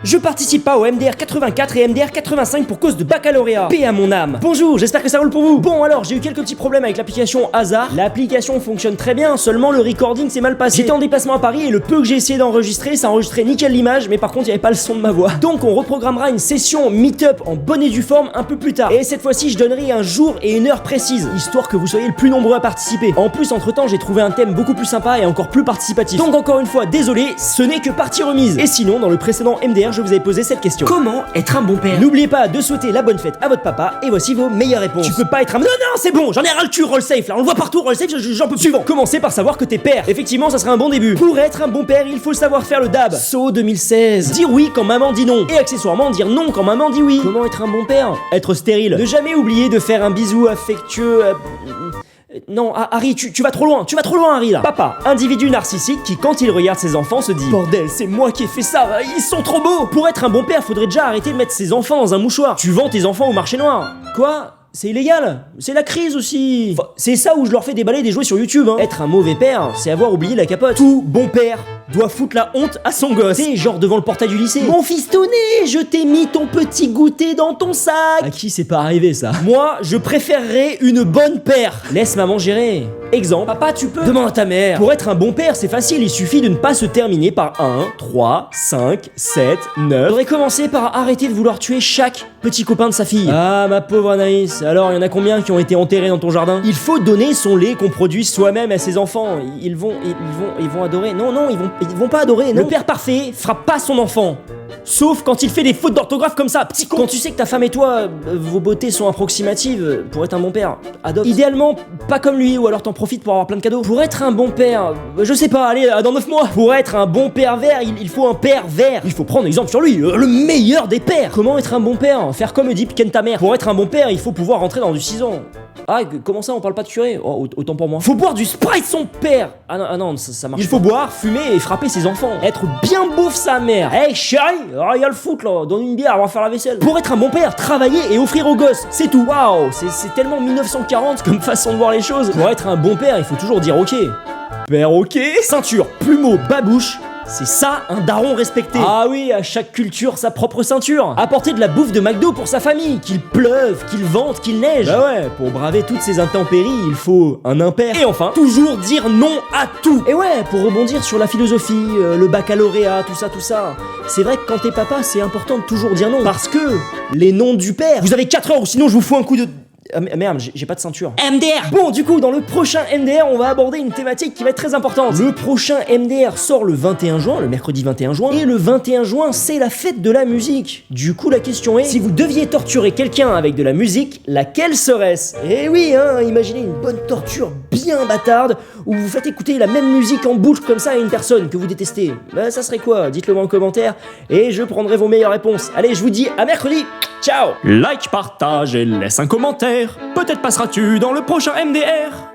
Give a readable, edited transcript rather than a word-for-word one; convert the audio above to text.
Je participe pas au MDR 84 et MDR 85 pour cause de baccalauréat. Paix à mon âme. Bonjour, j'espère que ça roule pour vous. Bon alors, j'ai eu quelques petits problèmes avec l'application Hasard. L'application fonctionne très bien, seulement le recording s'est mal passé. J'étais en déplacement à Paris et le peu que j'ai essayé d'enregistrer, ça enregistrait nickel l'image, mais par contre il n'y avait pas le son de ma voix. Donc on reprogrammera une session meet-up en bonne et due forme un peu plus tard. Et cette fois-ci, je donnerai un jour et une heure précise, histoire que vous soyez le plus nombreux à participer. En plus, entre-temps, j'ai trouvé un thème beaucoup plus sympa et encore plus participatif. Donc encore une fois, désolé, ce n'est que partie remise. Et sinon, dans le précédent MDR, je vous avais posé cette question. Comment être un bon père? N'oubliez pas de souhaiter la bonne fête à votre papa, et voici vos meilleures réponses. Tu peux pas être un... Non, c'est bon, j'en ai ras le cul, roll safe, là, on le voit partout, roll safe, j'en peux plus. Suivant, commencez par savoir que t'es père. Effectivement, ça serait un bon début. Pour être un bon père, il faut savoir faire le dab. So 2016. Dire oui quand maman dit non. Et accessoirement, dire non quand maman dit oui. Comment être un bon père? Être stérile. Ne jamais oublier de faire un bisou affectueux... Non, Harry, tu vas trop loin, Harry, là. Papa, individu narcissique qui, quand il regarde ses enfants, se dit: bordel, c'est moi qui ai fait ça, ils sont trop beaux. Pour être un bon père, faudrait déjà arrêter de mettre ses enfants dans un mouchoir. Tu vends tes enfants au marché noir. Quoi? C'est illégal, c'est la crise aussi. Enfin, c'est ça où je leur fais déballer des jouets sur YouTube, hein. Être un mauvais père, c'est avoir oublié la capote. Tout bon père doit foutre la honte à son gosse. C'est genre devant le portail du lycée. Mon fistonné, je t'ai mis ton petit goûter dans ton sac. À qui c'est pas arrivé ça? Moi, je préférerais une bonne père. Laisse maman gérer. Exemple, papa, tu peux... Demande à ta mère. Pour être un bon père, c'est facile, il suffit de ne pas se terminer par 1, 3, 5, 7, 9. Faudrait commencer par arrêter de vouloir tuer chaque petit copain de sa fille. Ah, ma pauvre Anaïs, alors il y en a combien qui ont été enterrés dans ton jardin? Il faut donner son lait qu'on produit soi-même à ses enfants. Ils vont adorer. Non, ils vont pas adorer, non. Le père parfait frappe pas son enfant. Sauf quand il fait des fautes d'orthographe comme ça, petit con. Quand tu sais que ta femme et toi, vos beautés sont approximatives, pour être un bon père, adopte. Idéalement, pas comme lui, ou alors t'en profites pour avoir plein de cadeaux. Pour être un bon père, je sais pas, allez, dans 9 mois. Pour être un bon père vert, il faut un père vert. Il faut prendre exemple sur lui, le meilleur des pères. Comment être un bon père? Faire comme Oedipe, ken ta mère. Pour être un bon père, il faut pouvoir rentrer dans du 6 ans. Ah, comment ça, on parle pas de curé? Oh, autant pour moi. Faut boire du Sprite son père. Ah non, ça marche. Il faut boire, fumer et frapper ses enfants. Être bien beauf sa mère. Hey chérie, il y a le foot là, donne une bière, on va faire la vaisselle. Pour être un bon père, travailler et offrir aux gosses, c'est tout. Waouh, c'est tellement 1940 comme façon de voir les choses. Pour être un bon père, il faut toujours dire ok. Père ok. Ceinture, plumeau, babouche. C'est ça, un daron respecté. Ah oui, à chaque culture, sa propre ceinture. Apporter de la bouffe de McDo pour sa famille, qu'il pleuve, qu'il vente, qu'il neige. Bah ouais, pour braver toutes ces intempéries, il faut un impair. Et enfin, toujours dire non à tout. Et ouais, pour rebondir sur la philosophie, le baccalauréat, tout ça. C'est vrai que quand t'es papa, c'est important de toujours dire non. Parce que les noms du père, vous avez 4 heures ou sinon je vous fous un coup de... Ah merde, j'ai pas de ceinture. MDR. Bon, du coup, dans le prochain MDR, on va aborder une thématique qui va être très importante. Le prochain MDR sort le 21 juin, le mercredi 21 juin. Et le 21 juin, c'est la fête de la musique. Du coup, la question est, si vous deviez torturer quelqu'un avec de la musique, laquelle serait-ce? Eh oui, hein, imaginez une bonne torture bien bâtarde, où vous faites écouter la même musique en boucle comme ça à une personne que vous détestez. Bah, ça serait quoi? Dites-le moi en commentaire, et je prendrai vos meilleures réponses. Allez, je vous dis à mercredi. Ciao. Like, partage et laisse un commentaire. Peut-être passeras-tu dans le prochain MDR.